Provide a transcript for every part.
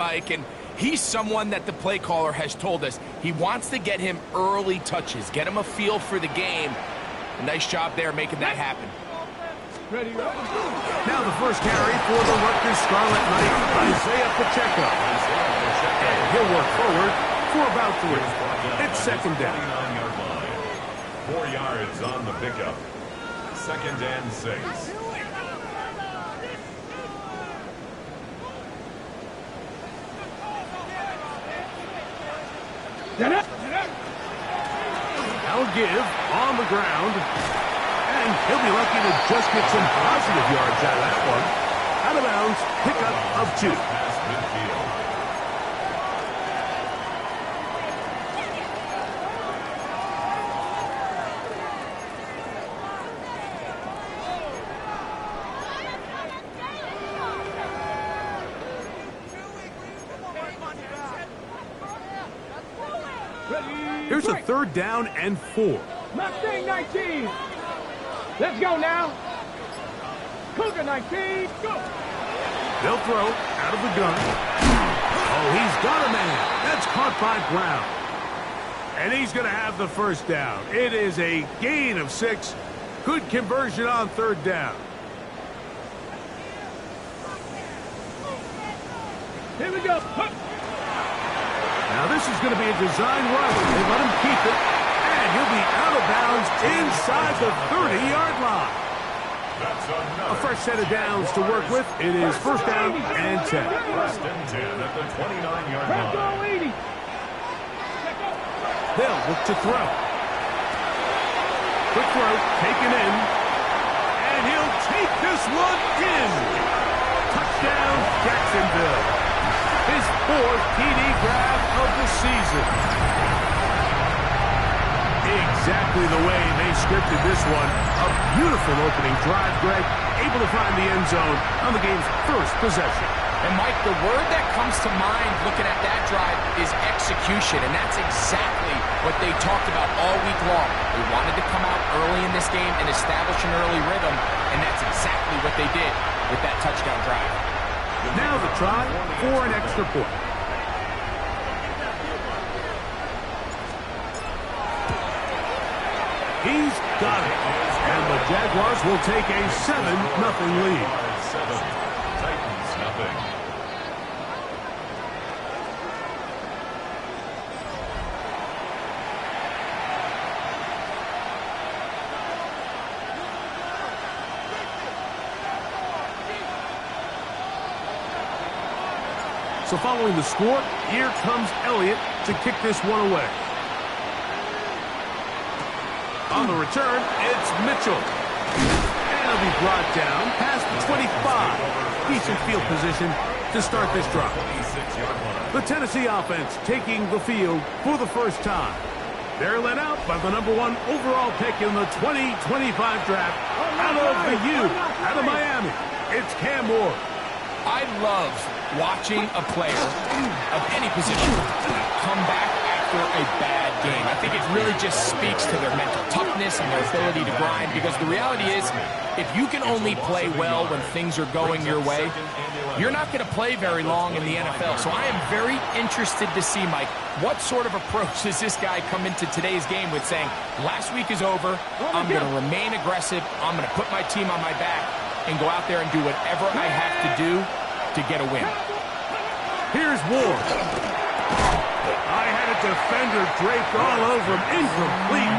Mike, and he's someone that the play caller has told us he wants to get him early touches, get him a feel for the game. A nice job there making that happen. Ready. Now the first carry for the Rutgers Scarlet Knight, Isaiah Pacheco. And he'll work forward for about 3. It's second down. 4 yards on the pickup. 2nd and 6. Now give on the ground. And he'll be lucky to just get some positive yards out of that one. Out of bounds, pickup of 2. Past midfield. Here's a 3rd down and 4. Mustang 19. Let's go now. Cougar 19. Go. They'll throw out of the gun. Oh, he's got a man. That's caught by Brown. And he's going to have the first down. It is a gain of 6. Good conversion on 3rd down. Here we go. Now this is going to be a design run. They let him keep it. And he'll be out of bounds inside the 30-yard line. A fresh set of downs to work with. It is 1st down and 10. 1st and 10 at the 29-yard line. They'll look to throw. Quick throw, taken in. And he'll take this one in. Touchdown, Jacksonville. His 4th TD grab of the season. Exactly the way they scripted this one. A beautiful opening drive, Greg. Able to find the end zone on the game's first possession. And, Mike, the word that comes to mind looking at that drive is execution, and that's exactly what they talked about all week long. They wanted to come out early in this game and establish an early rhythm, and that's exactly what they did with that touchdown drive. Now the try for an extra point. He's got it. And the Jaguars will take a 7-0 lead. 7. Titans nothing. So following the score, here comes Elliott to kick this one away. On the return, it's Mitchell. And he'll be brought down past the 25. Decent field position to start this drive. The Tennessee offense taking the field for the first time. They're led out by the #1 overall pick in the 2025 draft out of the U, out of Miami. It's Cam Ward. I love watching a player of any position come back after a bad game. I think it really just speaks to their mental toughness and their ability to grind, because the reality is, if you can only play well when things are going your way, you're not going to play very long in the NFL. So I am very interested to see, Mike, what sort of approach does this guy come into today's game with, saying, last week is over, I'm going to remain aggressive, I'm going to put my team on my back, and go out there and do whatever I have to do to get a win. Here's Ward. I had a defender draped all over him. Incomplete.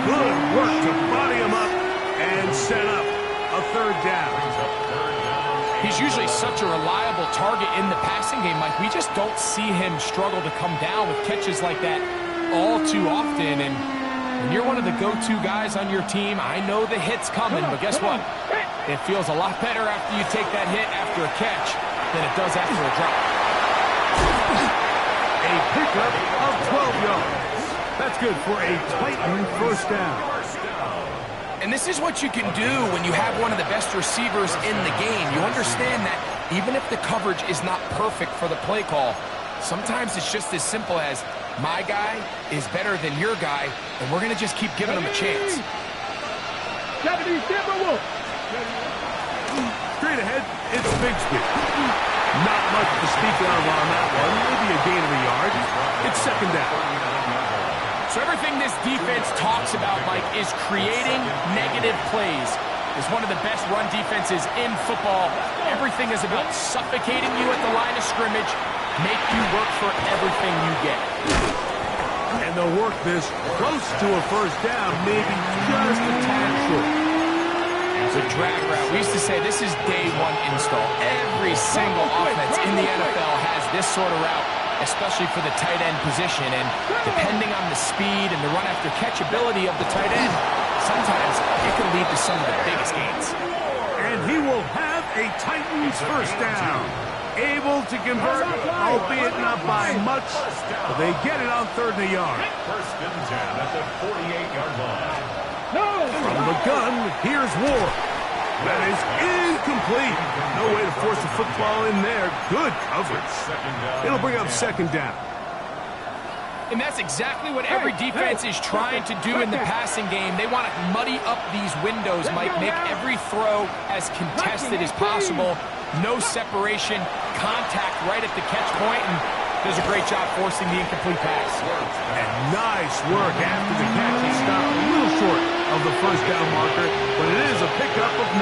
Good work to body him up and set up a 3rd down. He's usually such a reliable target in the passing game, Mike. We just don't see him struggle to come down with catches like that all too often. And when you're one of the go-to guys on your team, I know the hit's coming, but guess what? It feels a lot better after you take that hit after a catch than it does after a drop. A pickup of 12 yards. That's good for a Titan 1st down. And this is what you can do when you have one of the best receivers in the game. You understand that even if the coverage is not perfect for the play call, sometimes it's just as simple as, my guy is better than your guy, and we're going to just keep giving him a chance. Straight Straight ahead, it's Bigsby. Not much to speak of on that one. Maybe a gain of a yard. It's second down. So everything this defense talks about, Mike, is creating negative plays. It's one of the best run defenses in football. Everything is about suffocating you at the line of scrimmage, make you work for everything you get. And they'll work this close to a first down, maybe just a tad short. It's a drag route. We used to say this is day one install. Every single offense in the NFL has this sort of route, especially for the tight end position. And depending on the speed and the run after catch ability of the tight end, sometimes it can lead to some of the biggest gains. And he will have a Titans first down. Able to convert, albeit not by much, but they get it on 3rd and a yard. First and 10 at the 48-yard line. From the gun, here's Ward. That is incomplete. No way to force the football in there. Good coverage. It'll bring up second down. And that's exactly what every defense is trying to do in the passing game. They want to muddy up these windows, Mike, make every throw as contested as possible. No separation, contact right at the catch point, and does a great job forcing the incomplete pass. And nice work after the catch. He stopped a little short of the first down marker, but it is a pickup of 9.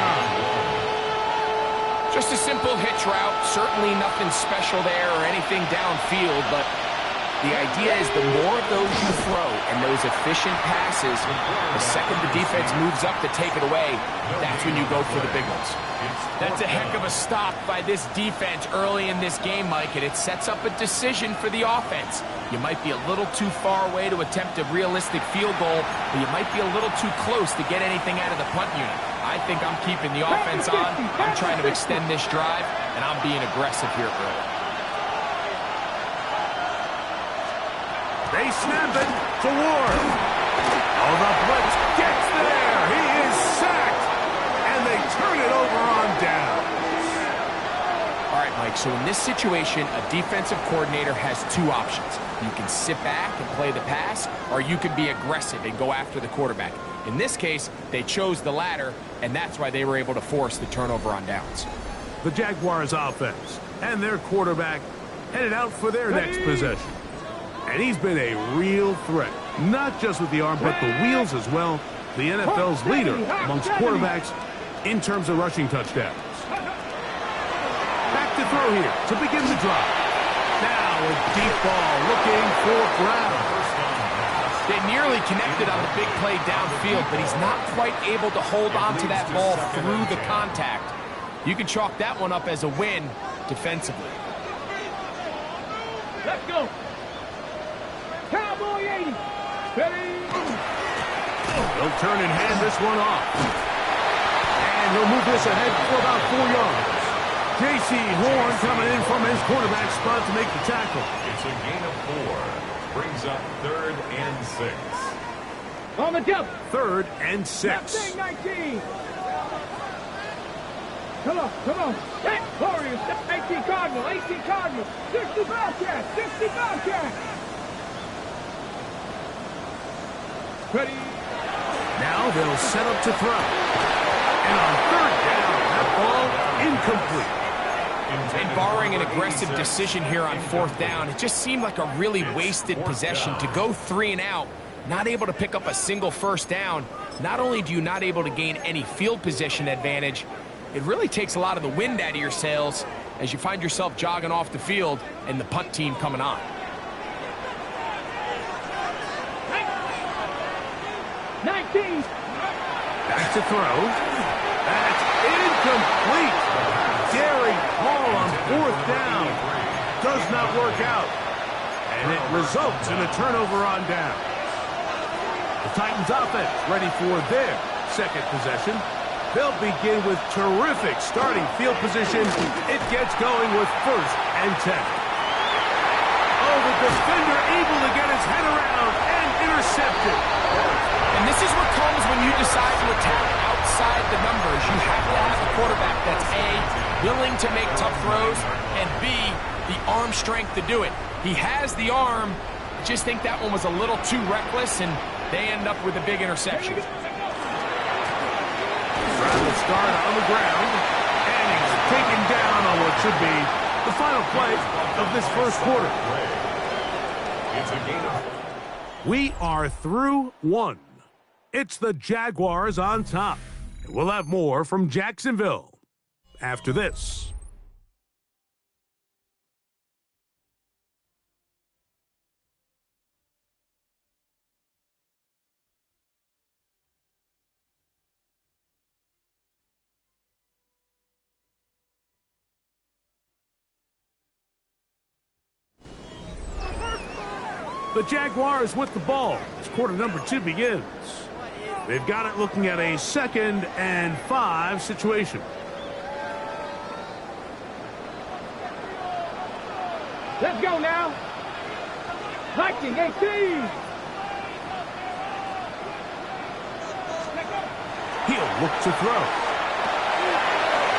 Just a simple hitch route. Certainly nothing special there or anything downfield, but the idea is the more of those you throw and those efficient passes, the second the defense moves up to take it away, that's when you go for the big ones. That's a heck of a stop by this defense early in this game, Mike, and it sets up a decision for the offense. You might be a little too far away to attempt a realistic field goal, but you might be a little too close to get anything out of the punt unit. I think I'm keeping the offense on. I'm trying to extend this drive, and I'm being aggressive here early. They snap it to Ward. Oh, the blitz gets there. He is sacked. And they turn it over on down. All right, Mike, so in this situation, a defensive coordinator has two options. You can sit back and play the pass, or you can be aggressive and go after the quarterback. In this case, they chose the latter, and that's why they were able to force the turnover on downs. The Jaguars offense and their quarterback headed out for their next possession. And he's been a real threat, not just with the arm, but the wheels as well. The NFL's leader amongst quarterbacks in terms of rushing touchdowns. Back to throw here to begin the drive. Now a deep ball looking for Brown. They nearly connected on the big play downfield, but he's not quite able to hold on to that ball through the contact. You can chalk that one up as a win defensively. Let's go. Cowboy 80. Ready? He'll turn and hand this one off. And he'll move this ahead for about 4 yards. J.C. Horn coming in from his quarterback spot to make the tackle. It's a gain of 4. Brings up 3rd and 6. On the jump. 3rd and 6. 19. Come on, come on. Hey, Warriors, 18 Cardinal, 18 Cardinal. 60 Bobcats, 60 Bobcats. Ready? Now they'll set up to throw. And on 3rd down, that ball incomplete. And barring an aggressive decision here on 4th down, it just seemed like a really wasted possession to go 3 and out, not able to pick up a single first down. Not only do you not able to gain any field position advantage, it really takes a lot of the wind out of your sails as you find yourself jogging off the field and the punt team coming on. 19. Back to throw. That's incomplete. Gary Hall on 4th down. Does not work out. And it results in a turnover on down. The Titans offense ready for their second possession. They'll begin with terrific starting field position. It gets going with 1st and 10. Oh, the defender able to get his head around and intercepted. And this is what comes when you decide to attack outside the numbers. You have to have a quarterback that's A, willing to make tough throws, and B, the arm strength to do it. He has the arm. Just think that one was a little too reckless, and they end up with a big interception. Trying to start on the ground, and he's taken down on what should be the final play of this first quarter. It's a gain of... We are through one. It's the Jaguars on top. And we'll have more from Jacksonville after this. The Jaguars with the ball as quarter number 2 begins. They've got it looking at a 2nd and 5 situation. Let's go now. Viking 18. He'll look to throw.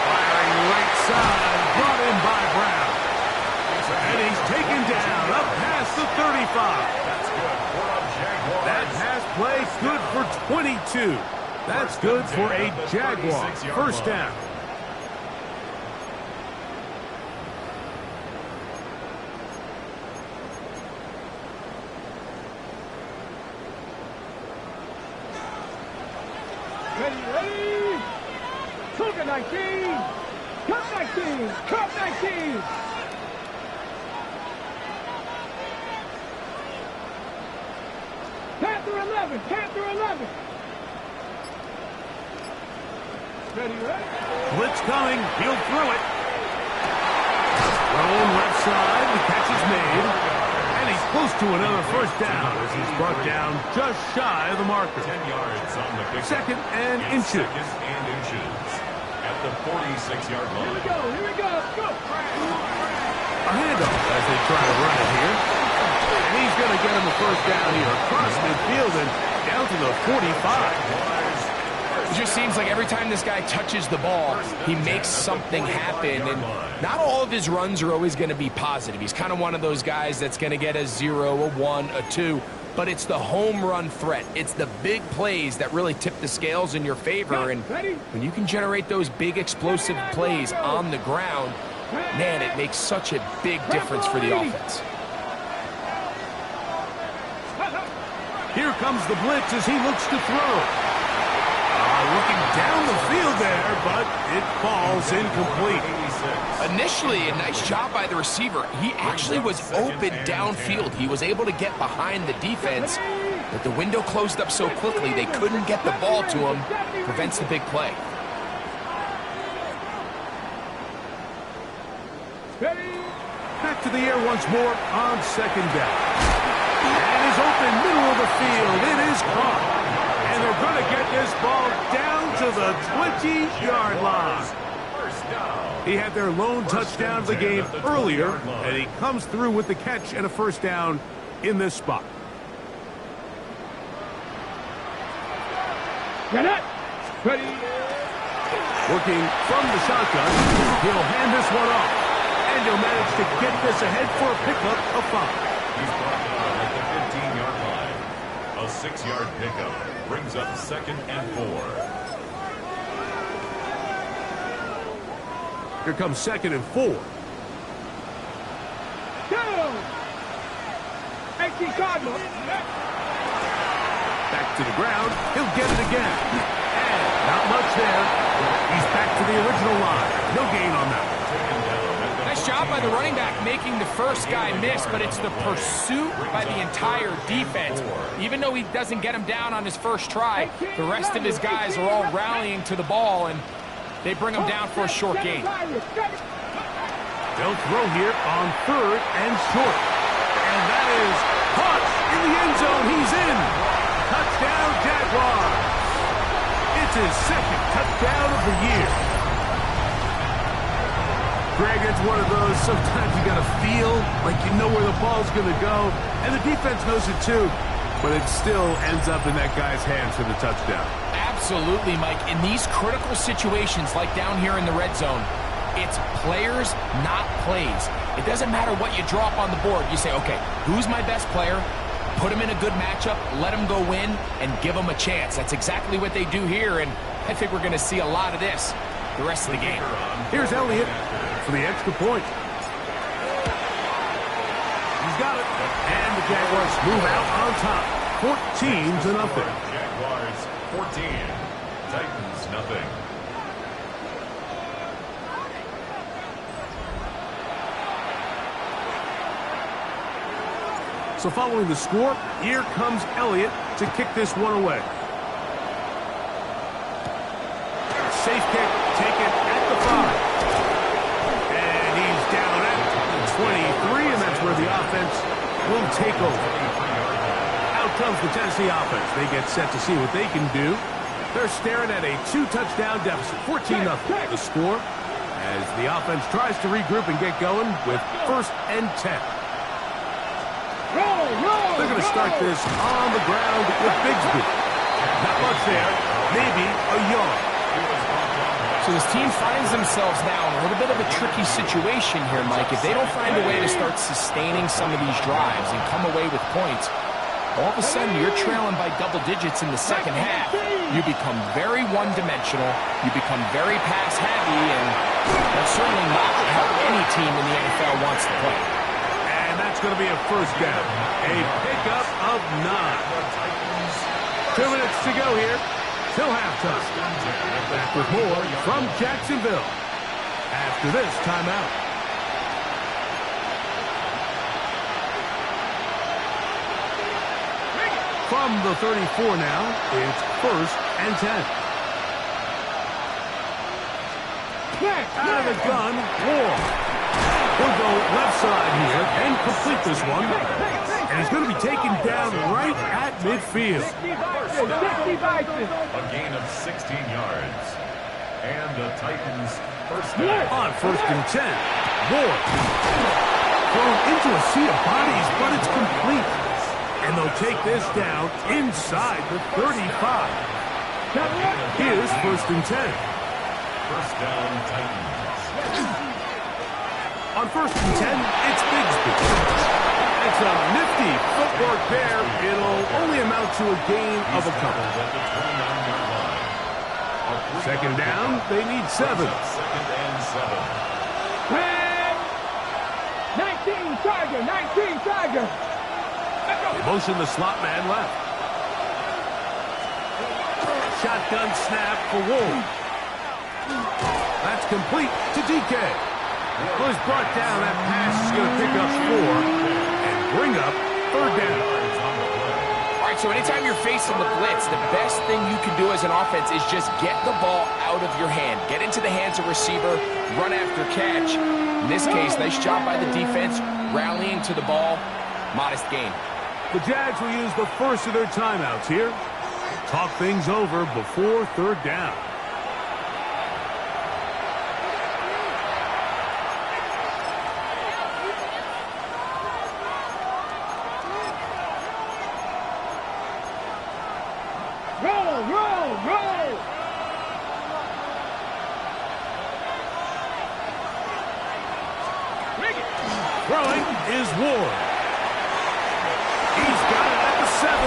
Firing right side, brought in by Brown. And he's taken down up past the 35. That's good for a Jaguar. That pass play good for 22. That's good for a Jaguar. First down. Ready. Cougar 19. Cup 19. Cup 19. Panther 11. Panther 11. Ready. Blitz coming. He'll throw it. Thrown left side. The catch is made. And he's close to another first down as he's brought down just shy of the marker. 10 yards on the pickup. 2nd and It's inches. 2nd and inches at the 46-yard Here we line. go. Here we go. Let's go. A handoff as they try to run it here. And he's going to get him a first down here across midfield and down to the 45. It just seems like every time this guy touches the ball, he makes something happen. And not all of his runs are always going to be positive. He's kind of one of those guys that's going to get a 0, a 1, a 2. But it's the home run threat. It's the big plays that really tip the scales in your favor. And when you can generate those big explosive plays on the ground, man, it makes such a big difference for the offense. Here comes the blitz as he looks to throw. Looking down the field there, but it falls incomplete. Initially, a nice job by the receiver. He actually was open downfield. He was able to get behind the defense, but the window closed up so quickly they couldn't get the ball to him. Prevents the big play. Back to the air once more on 2nd down. And is open middle of the field. It is caught. And they're going to get this ball down to the 20-yard line. He had their lone touchdown of the game earlier, and he comes through with the catch and a first down in this spot. Get it. Ready. Working from the shotgun, he'll hand this one off, and he'll manage to get this ahead for a pickup of 5. He's brought down at the 15-yard line. A 6-yard pickup brings up 2nd and 4. Here comes 2nd and 4. Go. 18 Cardinals. Back to the ground. He'll get it again. And not much there. He's back to the original line. No gain on that. Nice job by the running back making the first guy miss, but it's the pursuit by the entire defense. Even though he doesn't get him down on his first try, the rest of his guys are all rallying to the ball, and they bring him down for a short gain. They'll throw here on 3rd and short. And that is caught in the end zone. He's in. Touchdown, Jaguars. It's his 2nd touchdown of the year. Greg, it's one of those, sometimes you got to feel like you know where the ball's going to go, and the defense knows it too, but it still ends up in that guy's hands for the touchdown. Absolutely, Mike. In these critical situations, like down here in the red zone, it's players, not plays. It doesn't matter what you drop on the board. You say, okay, who's my best player? Put him in a good matchup, let him go win, and give him a chance. That's exactly what they do here, and I think we're going to see a lot of this. the rest of the game. Here's Elliott for the extra point. He's got it. And the Jaguars move out on top. 14-0. Jaguars 14. Titans nothing. So following the score, here comes Elliott to kick this one away. Safe kick taken at the 5. And he's down at the 23, and that's where the offense will take over. Out comes the Tennessee offense. They get set to see what they can do. They're staring at a 2-touchdown deficit, 14-0. The score as the offense tries to regroup and get going with 1st and 10. They're going to start this on the ground with Bigsby. Not much there. Maybe a yard. So this team finds themselves now in a little bit of a tricky situation here, Mike. If they don't find a way to start sustaining some of these drives and come away with points, all of a sudden you're trailing by double digits in the second half. You become very one-dimensional. You become very pass-heavy, and that's certainly not how any team in the NFL wants to play. That's going to be a 1st down. A pickup of 9. 2 minutes to go here till halftime. Back with more from Jacksonville after this timeout. From the 34 now, it's 1st and 10. Out of the gun, Ward. He'll go left side here and complete this one. And he's going to be taken down right at midfield. A gain of 16 yards. And the Titans 1st down. On 1st and 10. Ward. Thrown into a sea of bodies, but it's complete. And they'll take this down inside the 35. Here's 1st and 10. 1st down Titans. On 1st and 10, it's Bigsby. It's a nifty footwork there. It'll only amount to a gain of a couple. 2nd down, they need 7. 2nd and 7. 19 Tiger, 19 Tiger. They motion the slot man left. Shotgun snap for Wolf. That's complete to DK. Was brought down. That pass is going to pick up 4 and bring up 3rd down. All right, so anytime you're facing the blitz, the best thing you can do as an offense is just get the ball out of your hand. Get into the hands of receiver, run after catch. In this case, nice job by the defense, rallying to the ball. Modest gain. The Jags will use the first of their timeouts here. Talk things over before 3rd down. Throwing is Ward. He's got it at the 7,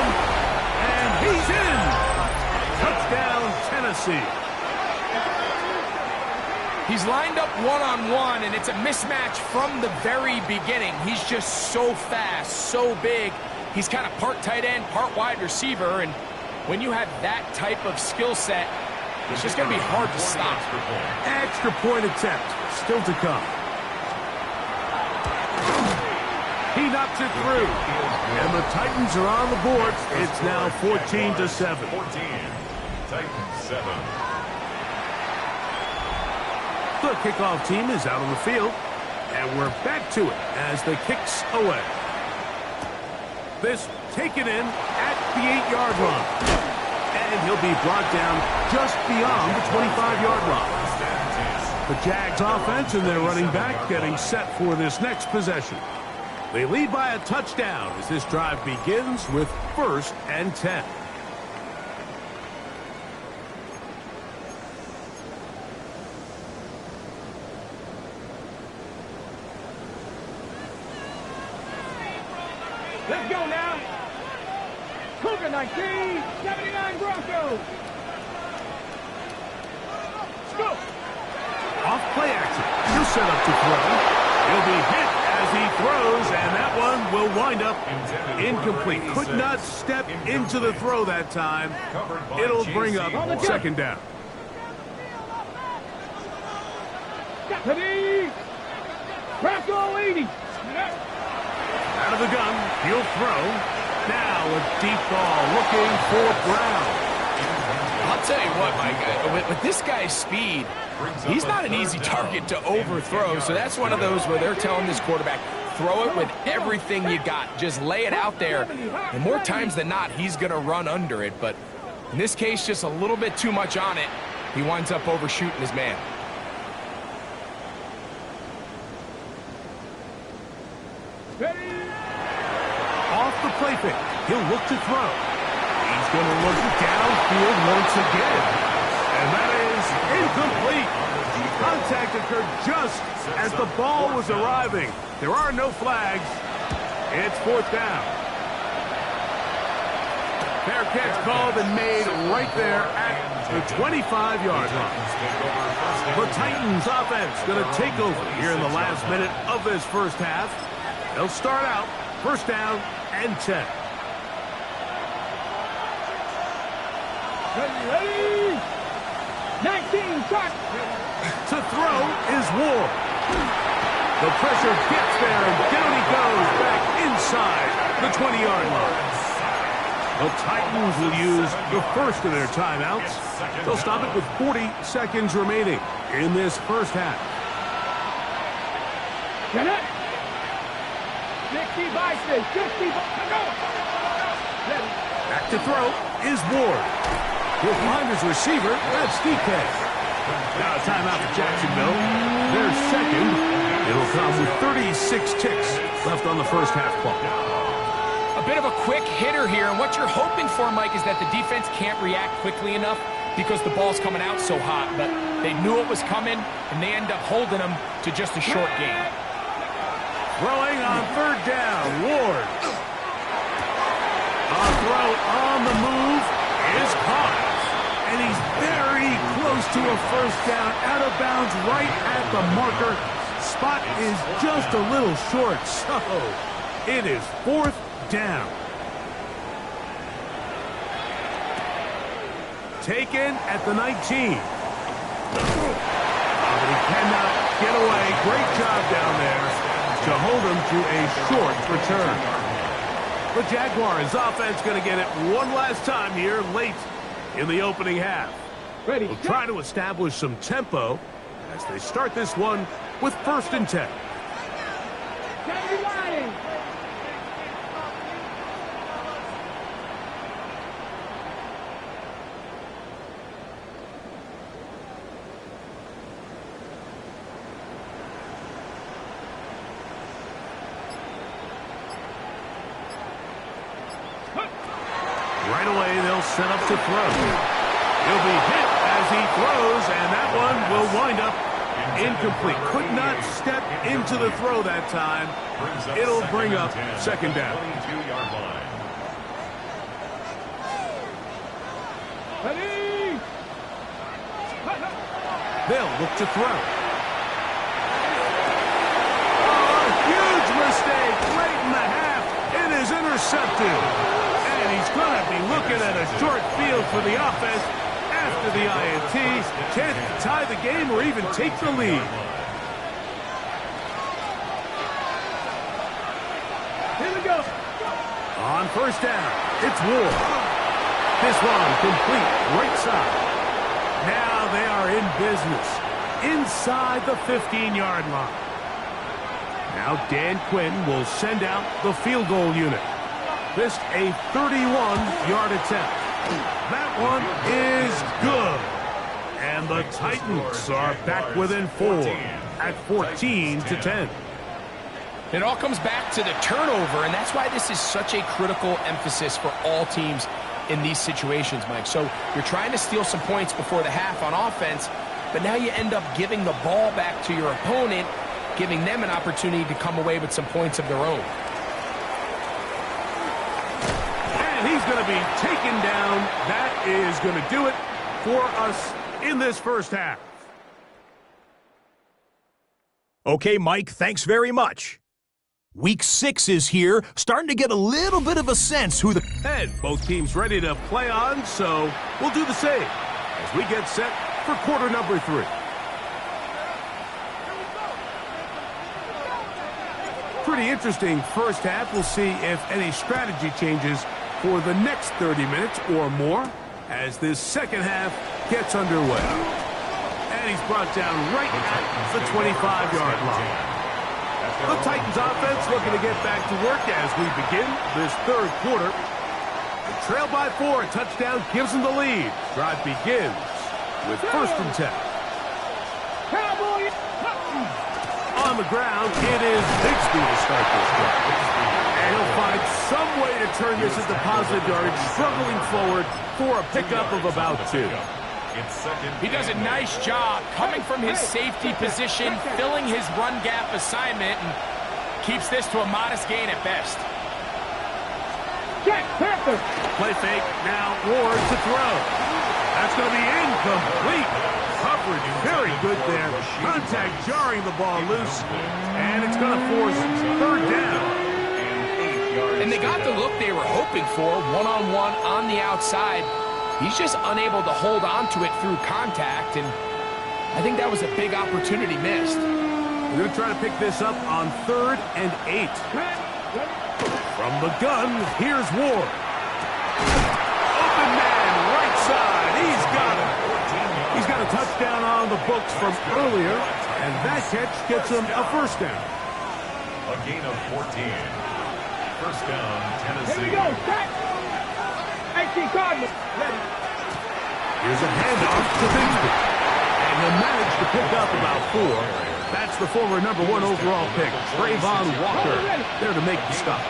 and he's in. Touchdown, Tennessee. He's lined up one-on-one, and it's a mismatch from the very beginning. He's just so fast, so big. He's kind of part tight end, part wide receiver, and when you have that type of skill set, it's just going to be hard to stop. Extra point attempt still to come. He knocks it through. And the Titans are on the board. It's now 14-7. 14. Titans 7. The kickoff team is out on the field. And we're back to it as the kicks away. This taken in at the 8-yard line. And he'll be brought down just beyond the 25-yard line. The Jags offense and their running back getting set for this next possession. They lead by a touchdown as this drive begins with 1st and 10. Let's go now. Cougar 19, 79 Broncos. Let's go. Off play action. He'll set up to throw. He'll be hit as he throws, and that one will wind up incomplete. Could not step into the throw that time. It'll bring up second down. Ready? Rocco 80. Out of the gun, he'll throw. Now a deep ball looking for Brown. I'll tell you what, Mike, with this guy's speed, he's not an easy target to overthrow. So that's one of those where they're telling this quarterback, throw it with everything you got. Just lay it out there. And more times than not, he's going to run under it. But in this case, just a little bit too much on it. He winds up overshooting his man. Off the play fake, he'll look to throw. He's going to look downfield once again. And that is incomplete. Contact occurred just as the ball was arriving. There are no flags. It's fourth down. Fair catch called and made right there at the 25-yard line. The Titans offense going to take over here in the last minute of this first half. They'll start out first down and 10. Ready? 19 shot. To throw is Ward. The pressure gets there, and down he goes back inside the 20-yard line. The Titans will use the first of their timeouts. They'll stop it with 40 seconds remaining in this first half. Get it. 60 by 60 go. Back to throw is Ward. He'll find his receiver. That's DK. Now a timeout for Jacksonville. Their second. It'll come with 36 ticks left on the first half clock. A bit of a quick hitter here, and what you're hoping for, Mike, is that the defense can't react quickly enough because the ball's coming out so hot. But they knew it was coming, and they end up holding them to just a short game. Throwing on third down, Ward. A throw on the move is caught. And he's very close to a first down, out of bounds right at the marker. Spot is just a little short, so it is fourth down. Taken at the 19. But he cannot get away. Great job down there to hold him to a short return. The Jaguars offense going to get it one last time here late in the opening half. Ready. They'll try to establish some tempo as they start this one with first and 10. Right away, they'll set up to throw. He'll be hit as he throws, and that one will wind up incomplete. Could not step into the throw that time. It'll bring up second down. Ready? They'll look to throw. Oh, huge mistake late in the half. It is intercepted. He's going to be looking at a short field for the offense after the INT. Chance to tie the game or even take the lead. Here we go. On first down, it's Ward. This one complete right side. Now they are in business inside the 15-yard line. Now Dan Quinn will send out the field goal unit. Missed a 31-yard attempt. That one is good. And the Titans are back within 4 at 14-10. It all comes back to the turnover, and that's why this is such a critical emphasis for all teams in these situations, Mike. So you're trying to steal some points before the half on offense, but now you end up giving the ball back to your opponent, giving them an opportunity to come away with some points of their own. He's going to be taken down. That is going to do it for us in this first half. Okay, Mike, thanks very much. Week 6 is here, starting to get a little bit of a sense who the... And both teams ready to play on, so we'll do the same as we get set for quarter number 3. Pretty interesting first half. We'll see if any strategy changes for the next 30 minutes or more as this second half gets underway. And he's brought down right at the 25-yard line. The Titans offense looking to get back to work as we begin this third quarter. They trail by 4. A touchdown gives them the lead. Drive begins with 1st and 10. On the ground, it is Bigsby to start this drive. And he'll find some way to turn this into positive yardage, struggling forward for a pickup of about 2. He does a nice job coming from his safety position, filling his run gap assignment, and keeps this to a modest gain at best. Play fake, now Ward to throw. That's going to be incomplete. Coverage very good there. Contact jarring the ball loose, and it's going to force 3rd down. And they got the look they were hoping for, one-on-one on the outside. He's just unable to hold on to it through contact, and I think that was a big opportunity missed. We're going to try to pick this up on 3rd and 8. From the gun, here's Ward. Open man, right side. He's got it. He's got a touchdown on the books from earlier, and that catch gets him a 1st down. A gain of 14. 1st down, Tennessee. Here we go, set. 18 Cardinals. Here's a handoff to Bigsby. And he'll manage to pick up about 4. That's the former #1 overall pick, Trayvon Walker, there to make the stop.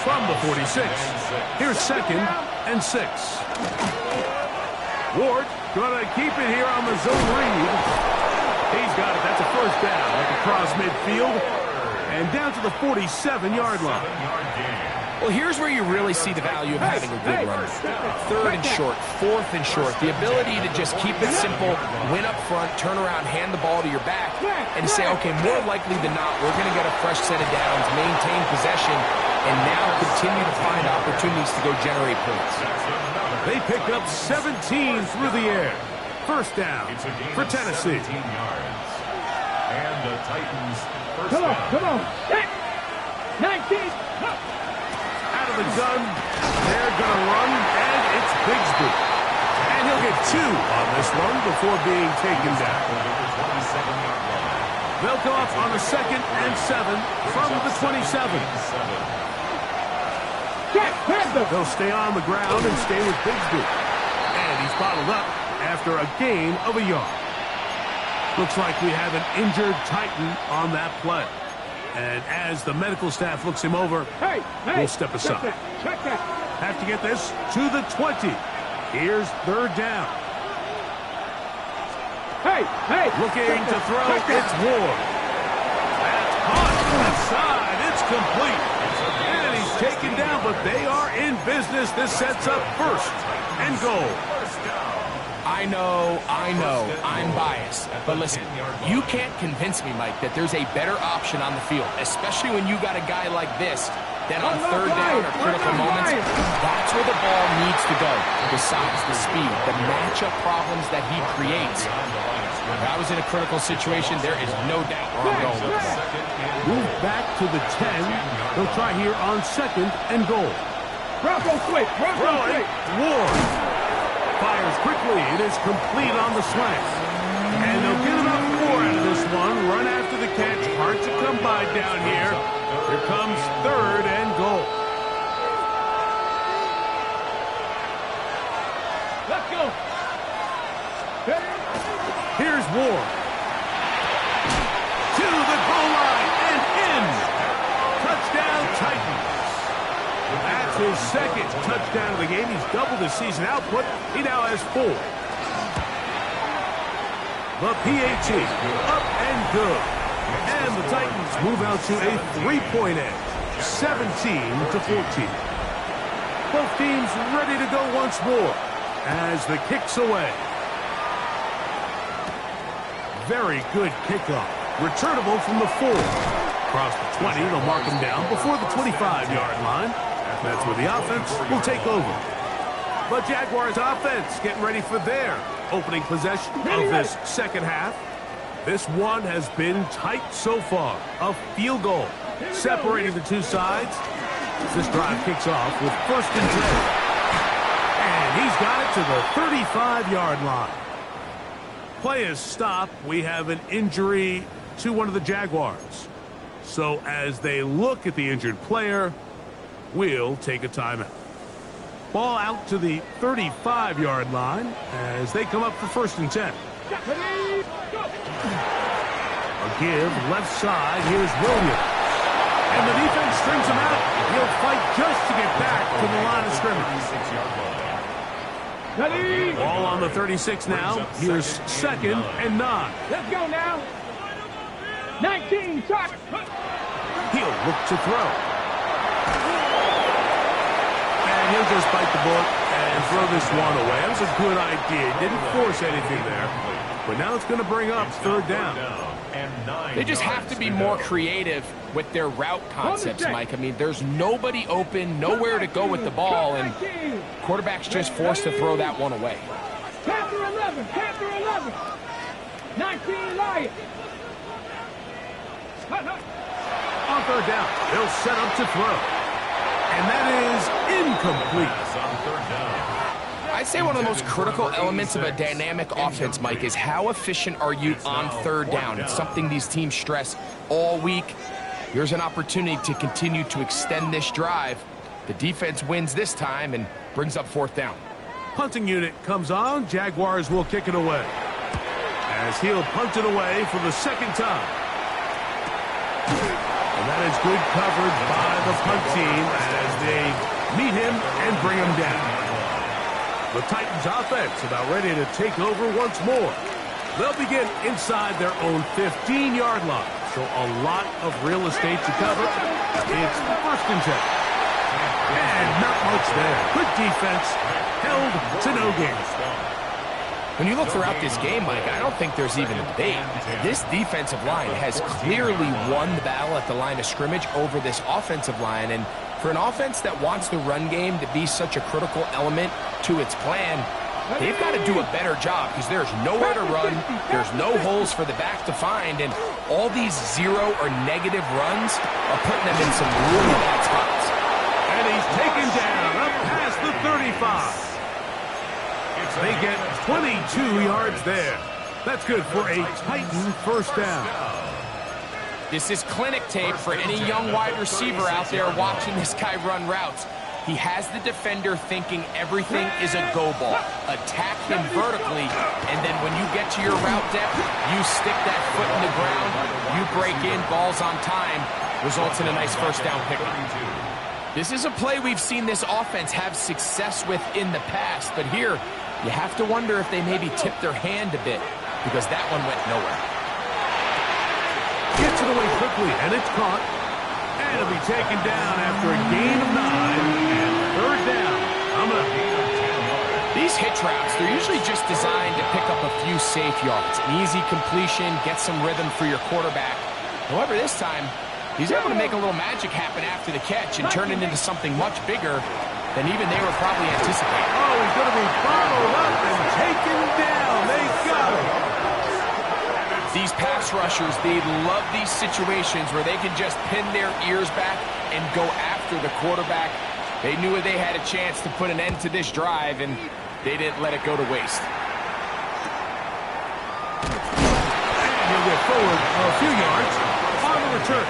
From the 46, here's 2nd and 6. Ward gonna keep it here on the zone read. He's got it. That's a 1st down. Like across midfield and down to the 47-yard line. Well, here's where you really see the value of having a good runner. 3rd and short, 4th and short. The ability to just keep it simple, win up front, turn around, hand the ball to your back, and say, okay, more likely than not, we're going to get a fresh set of downs, maintain possession, and now continue to find opportunities to go generate points. They pick up 17 through the air. 1st down for Tennessee. And the Titans first Come on, down. come on. 19. Out of the gun, they're going to run, and it's Bigsby. And he'll get 2 on this one before being taken down. They'll go up on the 2nd and 7 from the 27. They'll stay on the ground and stay with Bigsby. And he's bottled up after a gain of a yard. Looks like we have an injured Titan on that play. And as the medical staff looks him over, we'll step aside. Check that. Have to get this to the 20. Here's 3rd down. Looking to throw, it's Ward. That's caught inside. It's complete. And he's taken down, but they are in business. This sets up 1st and goal. I know, I'm biased. But listen, you can't convince me, Mike, that there's a better option on the field, especially when you got a guy like this, that on 3rd down or critical moments, that's where the ball needs to go. The size, the speed, the matchup problems that he creates. If I was in a critical situation, there is no doubt where I'm going with the ball. Move back to the 10. They'll try here on 2nd and goal. Bronco switch. Throwing, Ward. Fires quickly. It is complete on the slant. And they'll get about 4 out of this one. Run after the catch. Hard to come by down here. Here comes 3rd and goal. Let's go. Here's Ward. To the goal line and in. Touchdown Titans. That's his 2nd touchdown of the game. He's doubled his season output. He now has 4. The PAT up and good. And the Titans move out to a 3-point edge, 17-14. Both teams ready to go once more as the kick's away. Very good kickoff. Returnable from the 4. Across the 20, they'll mark him down before the 25-yard line. That's where the offense will take over. But Jaguars offense getting ready for their opening possession of this second half. This one has been tight so far. A field goal separating the two sides. This drive kicks off with 1st and 10. And he's got it to the 35-yard line. Play is stopped. We have an injury to one of the Jaguars. So as they look at the injured player, we'll take a timeout. Ball out to the 35-yard line as they come up for 1st and 10. A give left side. Here's Williams. And the defense strings him out. He'll fight just to get back to the line of scrimmage. Ball on the 36 now. Here's 2nd and 9. Let's go now. 19, touch. He'll look to throw. And he'll just bite the bullet and throw this one away. That was a good idea. Didn't force anything there. But now it's going to bring up 3rd down. They just have to be more creative with their route concepts, Mike. I mean, there's nobody open, nowhere to go with the ball, and quarterback's just forced to throw that one away. Panther 11, Panther 11. 19, Lions. On 3rd down, they'll set up to throw. And that is incomplete. On 3rd down. I'd say one of the most critical elements of a dynamic offense, Mike, is how efficient are you on 3rd down. It's something these teams stress all week. Here's an opportunity to continue to extend this drive. The defense wins this time and brings up 4th down. Punting unit comes on. Jaguars will kick it away. As he'll punt it away for the 2nd time. And that is good coverage by the punt team as they meet him and bring him down. The Titans offense about ready to take over once more. They'll begin inside their own 15-yard line. So a lot of real estate to cover. It's 1st and 10. And not much there. Good defense. Held to no gain. When you look throughout this game, Mike, I don't think there's even a debate. This defensive line has clearly won the battle at the line of scrimmage over this offensive line. And for an offense that wants the run game to be such a critical element to its plan, they've got to do a better job because there's nowhere to run, there's no holes for the back to find, and all these 0 or negative runs are putting them in some really bad spots. And he's taken down up past the 35. They get 22 yards there. That's good for a Titan 1st down. This is clinic tape for any young wide receiver out there watching this guy run routes. He has the defender thinking everything is a go ball. Attack him vertically, and then when you get to your route depth, you stick that foot in the ground, you break in, balls on time, results in a nice 1st down pickup. This is a play we've seen this offense have success with in the past, but here, you have to wonder if they maybe tipped their hand a bit, because that one went nowhere. Gets it away quickly, and it's caught. And it'll be taken down after a gain of 9, and 3rd down. Coming up. These hitch routes, they're usually just designed to pick up a few safe yards. An easy completion, get some rhythm for your quarterback. However, this time, he's able to make a little magic happen after the catch and turn it into something much bigger than even they were probably anticipating. Oh, he's going to be followed up and taken down. They got him. These pass rushers, they love these situations where they can just pin their ears back and go after the quarterback. They knew they had a chance to put an end to this drive, and they didn't let it go to waste. And he'll get forward a few yards on the return.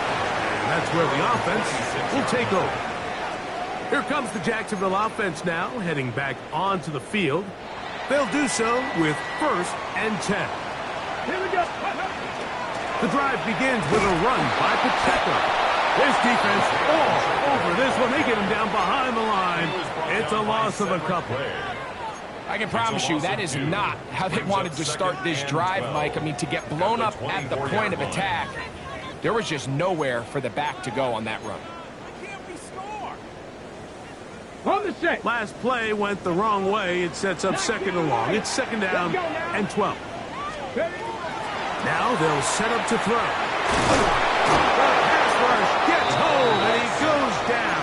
And that's where the offense will take over. Here comes the Jacksonville offense now, heading back onto the field. They'll do so with 1st and 10. Here we go. The drive begins with a run by Pacheco. This defense all over this one. They get him down behind the line. It's a loss of a couple. I can promise you that is not how they wanted to start this drive, Mike. I mean, to get blown up at the point of attack, there was just nowhere for the back to go on that run. On the set. Last play went the wrong way. It sets up 2nd and long. It's 2nd down and 12. Now they'll set up to throw. pass rush gets home, and he goes down.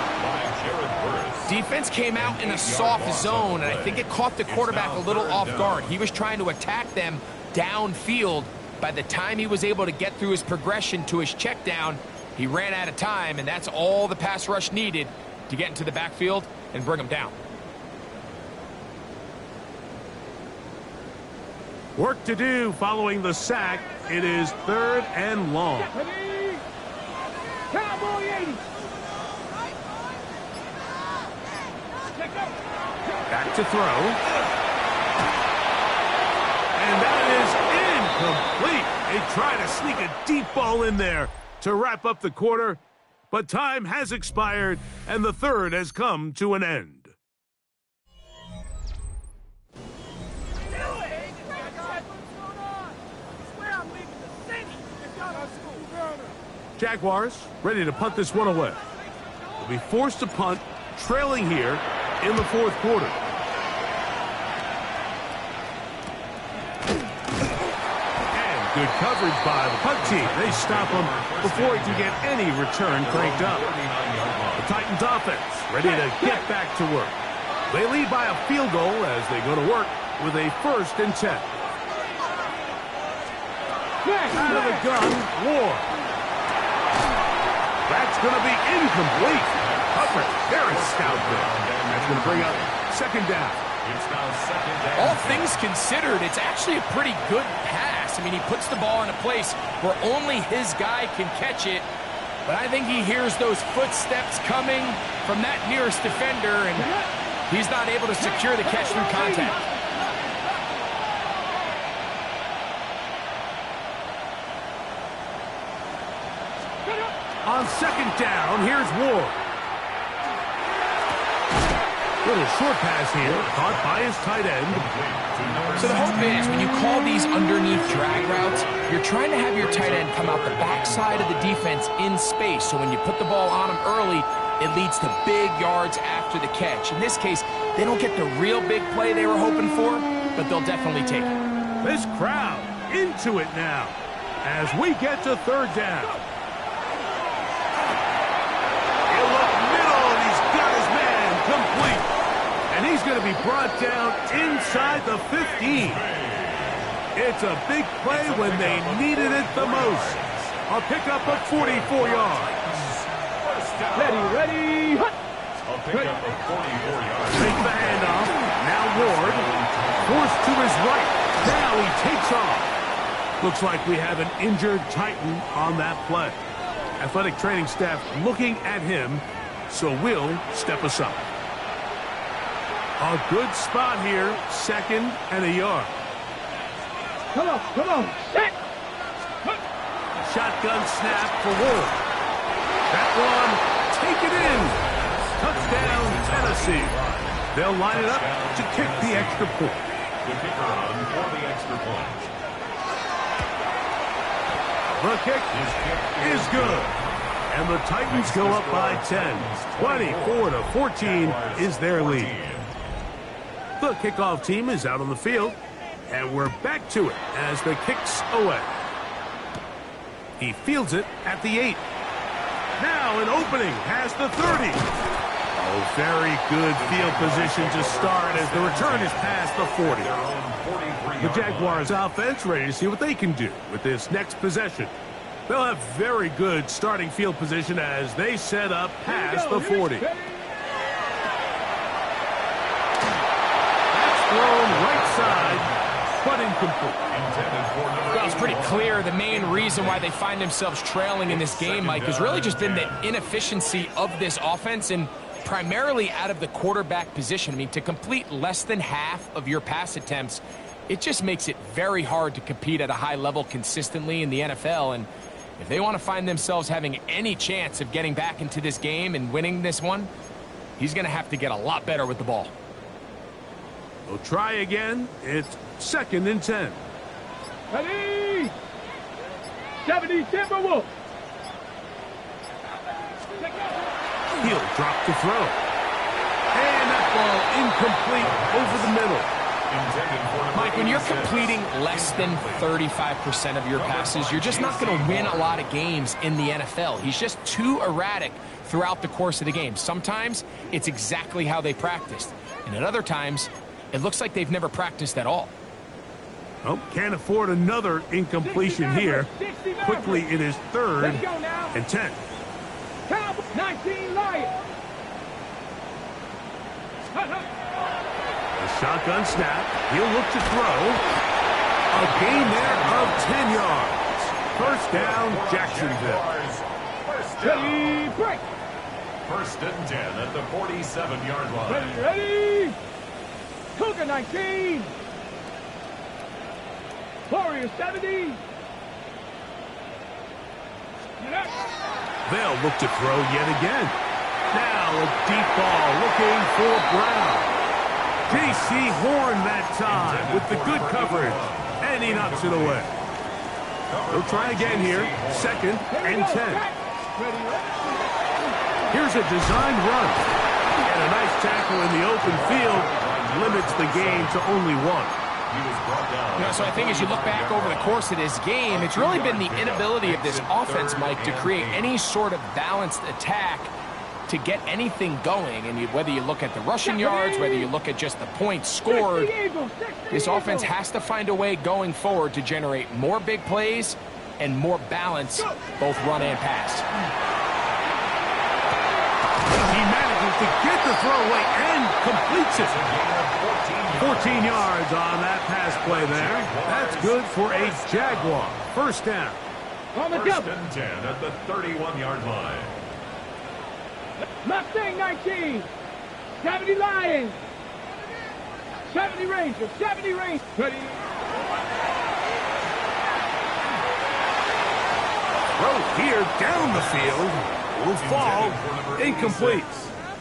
Defense came out in a soft zone, and I think it caught the quarterback a little off guard. He was trying to attack them downfield. By the time he was able to get through his progression to his check down, he ran out of time, and that's all the pass rush needed to get into the backfield and bring him down. Work to do following the sack. It is 3rd and long. Cowboy 80. Back to throw. And that is incomplete. They try to sneak a deep ball in there to wrap up the quarter, but time has expired, and the third has come to an end. Jaguars ready to punt this one away. They'll be forced to punt, trailing here in the 4th quarter. And good coverage by the punt team. They stop him before he can get any return cranked up. The Titans offense ready to get back to work. They lead by a field goal as they go to work with a 1st and 10. Out of the gun, Ward. That's going to be incomplete. Hubbard, very stout there. That's going to bring up 2nd down. It's now 2nd down. All things considered, it's actually a pretty good pass. I mean, he puts the ball in a place where only his guy can catch it. But I think he hears those footsteps coming from that nearest defender, and he's not able to secure the catch through contact. On 2nd down, here's Ward. Little short pass here, caught by his tight end. So the hope is when you call these underneath drag routes, you're trying to have your tight end come out the backside of the defense in space. So when you put the ball on him early, it leads to big yards after the catch. In this case, they don't get the real big play they were hoping for, but they'll definitely take it. This crowd into it now as we get to 3rd down. He'll look middle, and he's got his man complete. And he's going to be brought down inside the 15. It's a big play when they needed it the most. A pickup of 44 yards. Ready, hut. A pickup of 44 yards. Take the handoff. Now Ward. Forced to his right. Now he takes off. Looks like we have an injured Titan on that play. Athletic training staff looking at him, so we'll step aside. A good spot here, 2nd and a yard. Come on, set. Shotgun snap for Ward. That one, take it in. Touchdown, Tennessee. They'll line it up to kick the extra point. The kicker on for the extra point. The kick is good. And the Titans go up by 10. 24-14 is their lead. The kickoff team is out on the field, and we're back to it as the kick's away. He fields it at the 8. Now an opening past the 30. Oh, very good field position to start as the return is past the 40. The Jaguars offense ready to see what they can do with this next possession. They'll have very good starting field position as they set up past the 40. That's thrown right side, but incomplete. Well, it's pretty clear the main reason why they find themselves trailing in this game, Mike, has really just been the inefficiency of this offense and primarily out of the quarterback position. I mean, to complete less than half of your pass attempts, it just makes it very hard to compete at a high level consistently in the NFL. And if they want to find themselves having any chance of getting back into this game and winning this one, he's going to have to get a lot better with the ball. We'll try again. It's 2nd and 10. Ready. 70 Timberwolves. He'll drop to throw. And that ball incomplete over the middle. Mike, when you're completing less than 35% of your passes, you're just not going to win a lot of games in the NFL. He's just too erratic throughout the course of the game. Sometimes it's exactly how they practiced, and at other times it looks like they've never practiced at all. Oh, can't afford another incompletion here. Quickly, it is 3rd and 10. 19 Lions. A shotgun snap. He'll look to throw. A gain there of 10 yards. First down, Jacksonville. Ready, break. 1st and 10 at the 47-yard line. Ready. Cougar 19. Warriors 70. They'll look to throw yet again. Now a deep ball looking for Brown. J.C. Horn that time with the good coverage, and he knocks it away. They'll try again here. 2nd and 10. Here's a design run. And a nice tackle in the open field limits the game to only 1. So I think as you look back over the course of this game, it's really been the inability of this offense, Mike, to create any sort of balanced attack to get anything going. And whether you look at the rushing yards, whether you look at just the points scored, this offense has to find a way going forward to generate more big plays and more balance, both run and pass. He manages to get the throwaway and completes it. 14 yards on that pass play there. That's good for a Jaguar. First down. On the 1st and 10 at the 31-yard line. Mustang 19. 70 Lions. 70 Rangers. 70 Rangers. Ready. Throw here down the field. Will fall. Incomplete.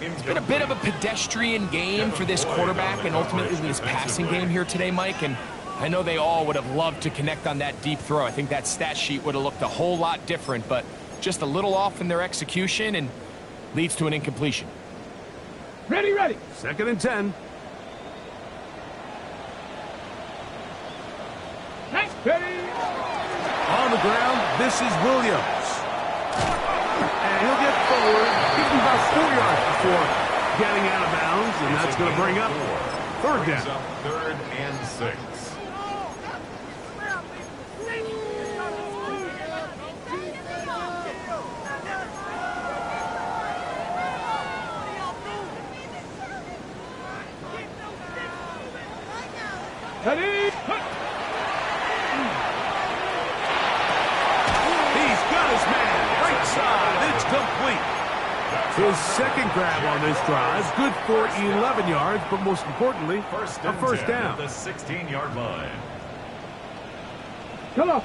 It's been a bit of a pedestrian game for this quarterback and ultimately this passing game here today, Mike. And I know they all would have loved to connect on that deep throw. I think that stat sheet would have looked a whole lot different, but just a little off in their execution and leads to an incompletion. Ready, ready. 2nd and 10. Ready. On the ground, this is Williams. And he'll get forward. Give him about 4 yards before getting out of bounds, and that's going to bring up 3rd down. 3rd and 6. Ready. He's got his man. Right side. It's complete. His 2nd grab on this drive. Good for 11 yards, but most importantly, a first down. At the 16-yard line. Come on.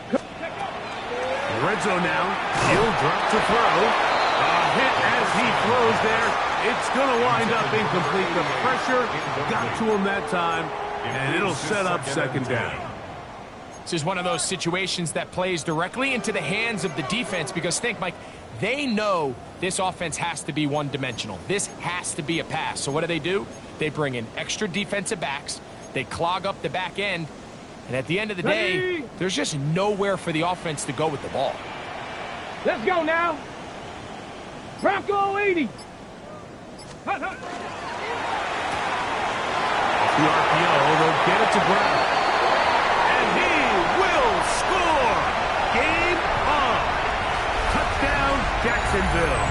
Red zone now. He'll drop to throw. A hit as he throws there. It's going to wind up incomplete. The pressure got to him that time, and it'll set up 2nd down. This is one of those situations that plays directly into the hands of the defense because think, Mike, they know this offense has to be one-dimensional. This has to be a pass. So what do? They bring in extra defensive backs. They clog up the back end. And at the end of the day, there's just nowhere for the offense to go with the ball. Let's go now. Bronco 80. The RPO, they'll get it to Brown. And he will score. Game on. Touchdown, Jacksonville.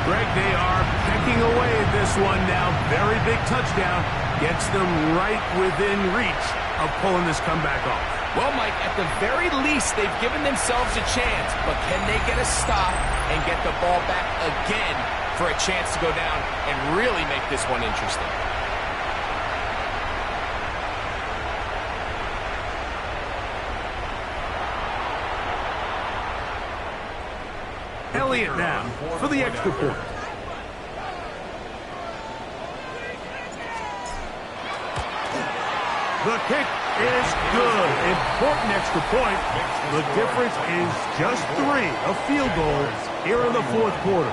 Greg, they are pecking away at this one now. Very big touchdown. Gets them right within reach of pulling this comeback off. Well, Mike, at the very least, they've given themselves a chance. But can they get a stop and get the ball back again for a chance to go down and really make this one interesting? Elliott now for the extra point. The kick is good. Important extra point. The difference is just 3, a field goal here in the 4th quarter.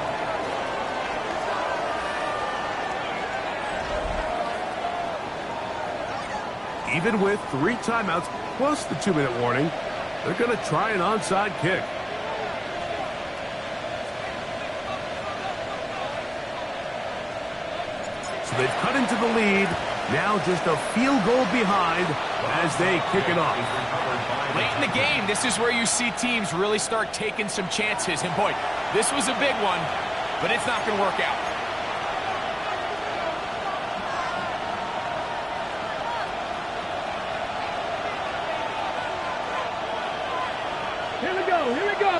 Even with 3 timeouts plus the 2-minute warning, they're going to try an onside kick. So they've cut into the lead. Now just a field goal behind as they kick it off. Late in the game, this is where you see teams really start taking some chances. And boy, this was a big one, but it's not going to work out. Here we go, here we go.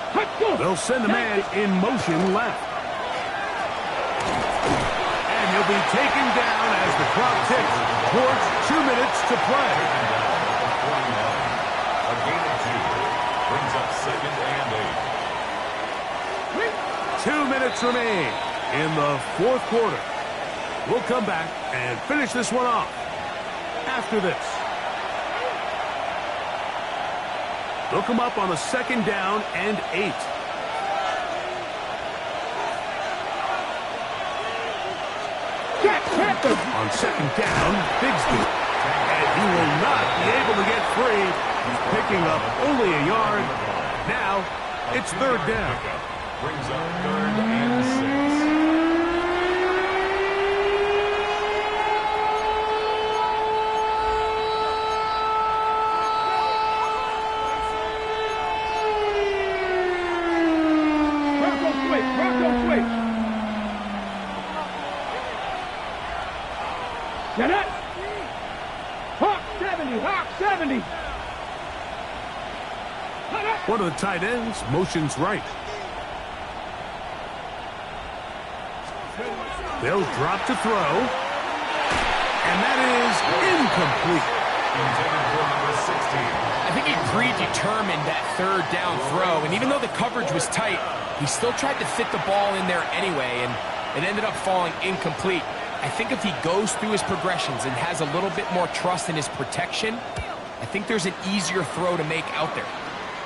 They'll send a man in motion left. And he'll be taken down as the clock ticks towards 2 minutes to play. A gain of 2 brings up 2nd and 8. 2 minutes remain in the 4th quarter. We'll come back and finish this one off after this. They'll come up on a 2nd down and 8. On 2nd down, Bigsby. And he will not be able to get free. He's picking up only a yard. Now, it's 3rd down. Brings up 3rd and 6. Bronco switch. Get it? Hawk 70, Hawk 70. One of the tight ends motions right. They'll drop to throw. And that is incomplete. Intended for number 16. I think he predetermined that 3rd down throw, and even though the coverage was tight, he still tried to fit the ball in there anyway, and it ended up falling incomplete. I think if he goes through his progressions and has a little bit more trust in his protection, I think there's an easier throw to make out there.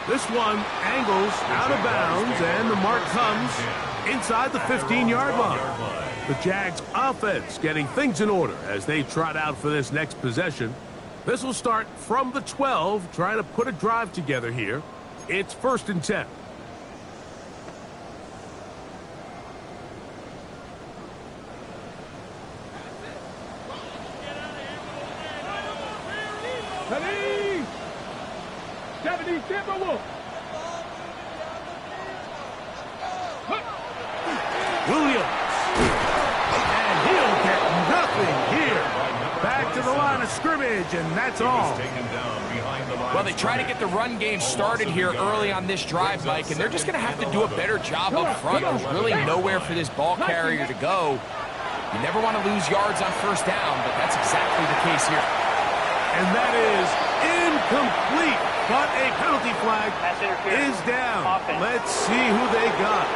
This one angles out of bounds, and the mark comes inside the 15-yard line. The Jags offense getting things in order as they trot out for this next possession. This will start from the 12, trying to put a drive together here. It's 1st and 10. Ready? 70 Timberwolf. Williams. And he'll get nothing here. Back to the line of scrimmage, and that's all. Well, they try to get the run game started here early on this drive, Mike, and they're just going to have to do a better job up front. There's really nowhere for this ball carrier to go. You never want to lose yards on 1st down, but that's exactly the case here. And that is incomplete, but a penalty flag is down. Let's see who they got.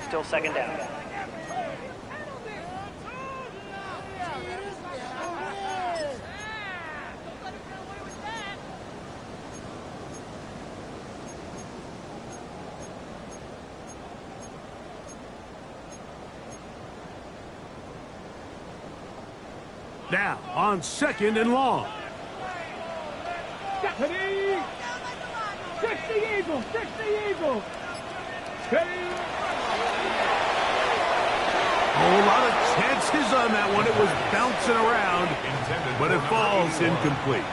Still 2nd down. Now, on 2nd and long. 60 Eagles, 60 Eagles. A whole lot of chances on that one. It was bouncing around, but it falls incomplete.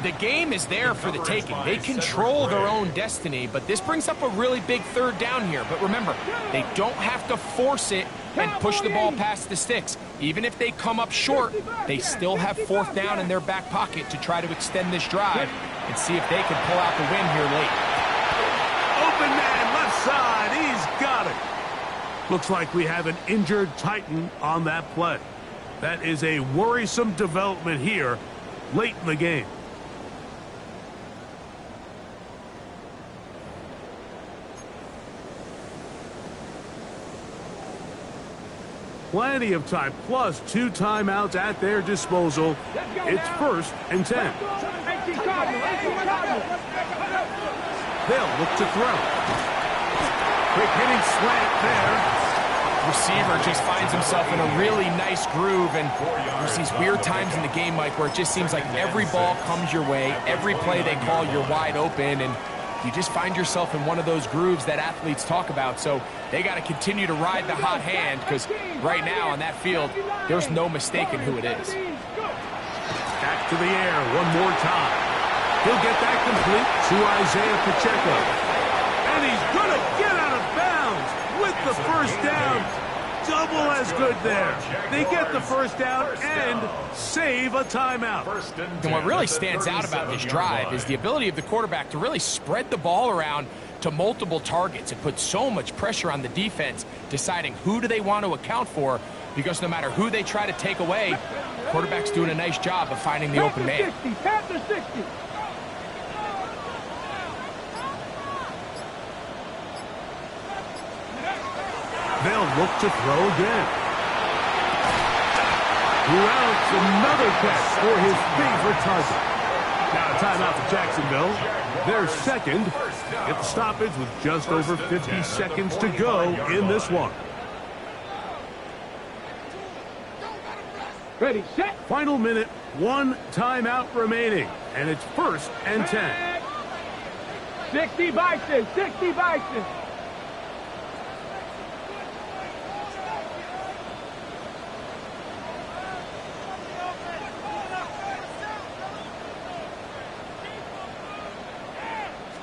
The game is there for the taking. They control their own destiny, but this brings up a really big 3rd down here. But remember, they don't have to force it and push the ball past the sticks. Even if they come up short, they still have 4th down in their back pocket to try to extend this drive and see if they can pull out the win here late. Open man, left side. He's got it. Looks like we have an injured Titan on that play. That is a worrisome development here late in the game. Plenty of time, plus 2 timeouts at their disposal. It's 1st and 10. They'll look to throw. Quick hitting slant there. receiver just finds himself in a really nice groove, and there's these weird times in the game, Mike, where it just seems like every ball comes your way, every play they call, you're wide open, and you just find yourself in one of those grooves that athletes talk about. So they got to continue to ride the hot hand, because right now on that field, there's no mistaking who it is. Back to the air one more time. He'll get that complete to Isaiah Pacheco. And he's going to get out of bounds with the first down. Double as good there. They get the first down and save a timeout. And what really stands out about this drive is the ability of the quarterback to really spread the ball around to multiple targets. It puts so much pressure on the defense deciding who do they want to account for, because no matter who they try to take away, quarterback's doing a nice job of finding the open man. Panther 60. They'll look to throw again. Routes another catch for his favorite target. Now a timeout for Jacksonville. They're second. Get the stoppage with just over 50 seconds to go in this one. Ready, set. Final minute, one timeout remaining, and it's 1st and 10. 60 Bison, 60 Bison.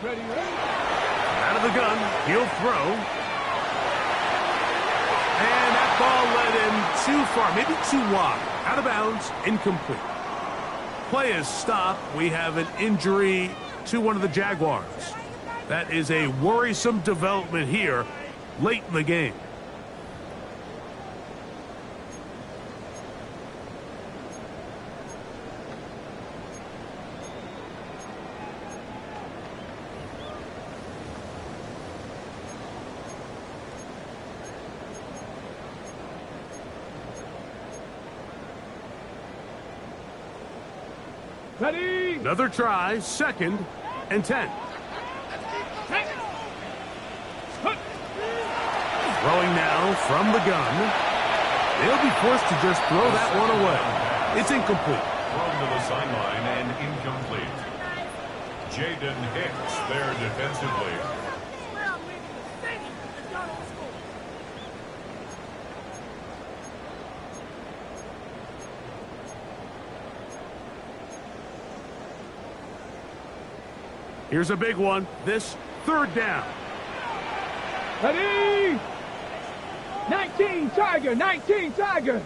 Ready, ready. Out of the gun, he'll throw. And that ball led him too far, maybe too wide. Out of bounds, incomplete. Play is stopped. We have an injury to one of the Jaguars. That is a worrisome development here late in the game. Ready. Another try, 2nd and 10. Throwing now from the gun. They'll be forced to just throw that one away. It's incomplete. Thrown to the sideline and incomplete. Jaden Hicks there defensively. Here's a big one. This 3rd down. Ready. 19 Tiger, 19 Tiger.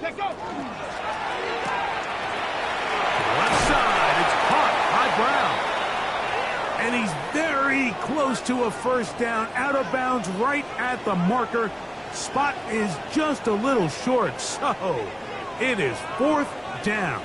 Let's go. Left side, it's caught by Brown. And he's very close to a first down, out of bounds right at the marker. Spot is just a little short, so it is 4th down.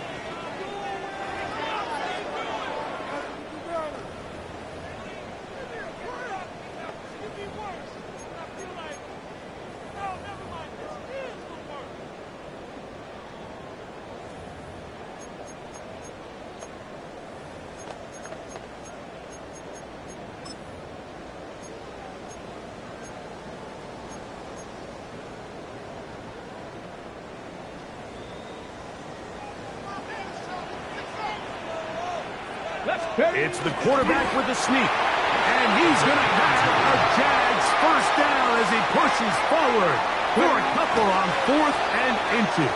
It's the quarterback with the sneak. And he's going to have a Jags first down as he pushes forward for a couple on 4th and inches.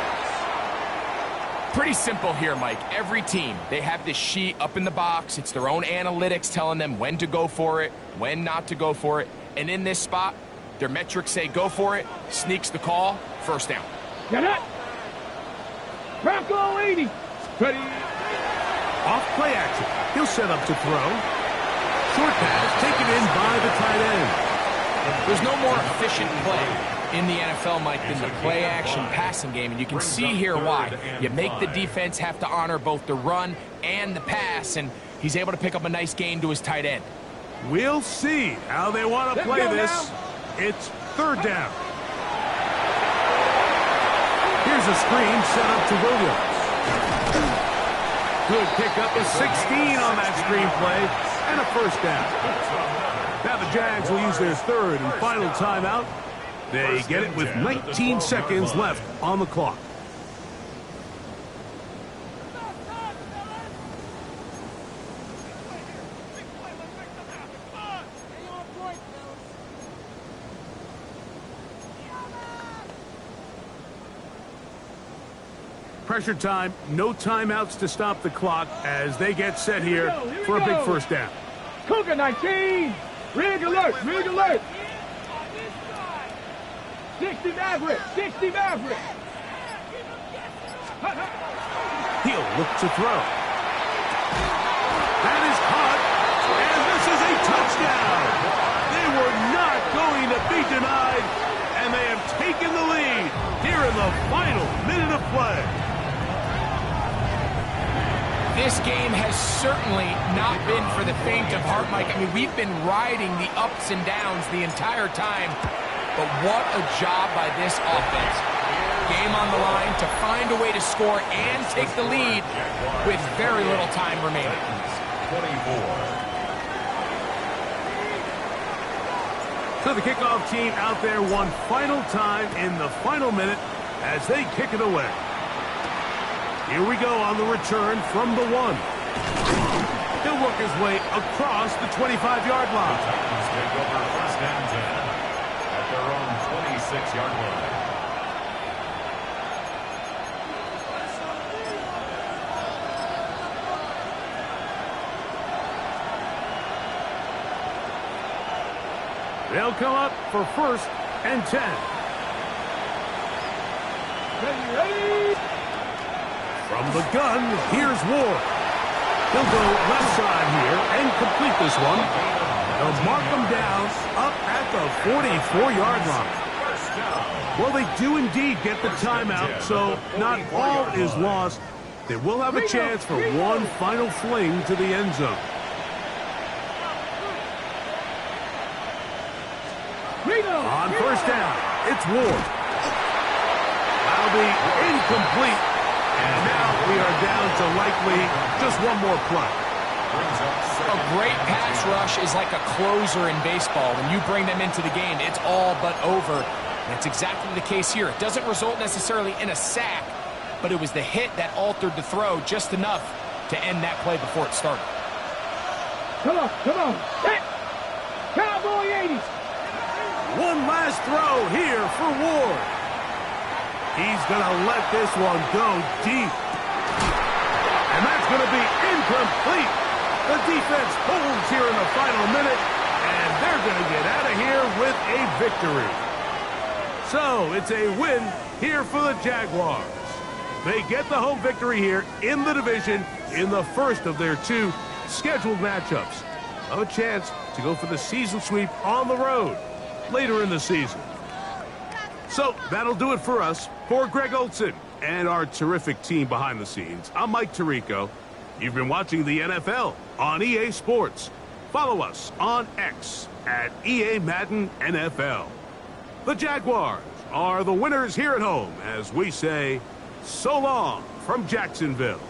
Pretty simple here, Mike. Every team, they have this sheet up in the box. It's their own analytics telling them when to go for it, when not to go for it. And in this spot, their metrics say go for it, sneaks the call, first down. Get it. Bronco 80. Ready. Off play action. He'll set up to throw. Short pass taken in by the tight end. There's no more efficient play in the NFL, Mike, than the play-action passing game, and you can see here why. You make the defense have to honor both the run and the pass, and he's able to pick up a nice gain to his tight end. We'll see how they want to play this. It's 3rd down. Here's a screen set up to Williams. Good pickup of 16 on that screen play, and a first down. Now the Jags will use their third and final timeout. They get it with 19 seconds left on the clock. Pressure time, no timeouts to stop the clock as they get set here for a big first down. Cougar 19. Rig alert. Rig alert. 60 Maverick. 60 Maverick. He'll look to throw. That is caught, and this is a touchdown. They were not going to be denied, and they have taken the lead here in the final minute of play. This game has certainly not been for the faint of heart, Mike. I mean, we've been riding the ups and downs the entire time, but what a job by this offense. Game on the line to find a way to score and take the lead with very little time remaining. 24. So the kickoff team out there one final time in the final minute as they kick it away. Here we go on the return from the 1. He'll work his way across the 25-yard line. Titans take over first and 10 at their own 26-yard line. They'll come up for first and 10. Ready. From the gun, here's Ward. He'll go left side here and complete this one. They'll mark them down up at the 44-yard line. Well, they do indeed get the timeout, so not all is lost. They will have a chance for one final fling to the end zone. On first down, it's Ward. That'll be incomplete. And now we are down to likely just one more play. A great pass rush is like a closer in baseball. When you bring them into the game, it's all but over. And it's exactly the case here. It doesn't result necessarily in a sack, but it was the hit that altered the throw just enough to end that play before it started. Come on. Come on. Hit. Cowboy 80s. One last throw here for Ward. He's going to let this one go deep. And that's going to be incomplete. The defense holds here in the final minute, and they're going to get out of here with a victory. So it's a win here for the Jaguars. They get the home victory here in the division in the first of their 2 scheduled matchups. A chance to go for the season sweep on the road later in the season. So that'll do it for us. For Greg Olson and our terrific team behind the scenes, I'm Mike Tirico. You've been watching the NFL on EA Sports. Follow us on X at EA Madden NFL. The Jaguars are the winners here at home as we say so long from Jacksonville.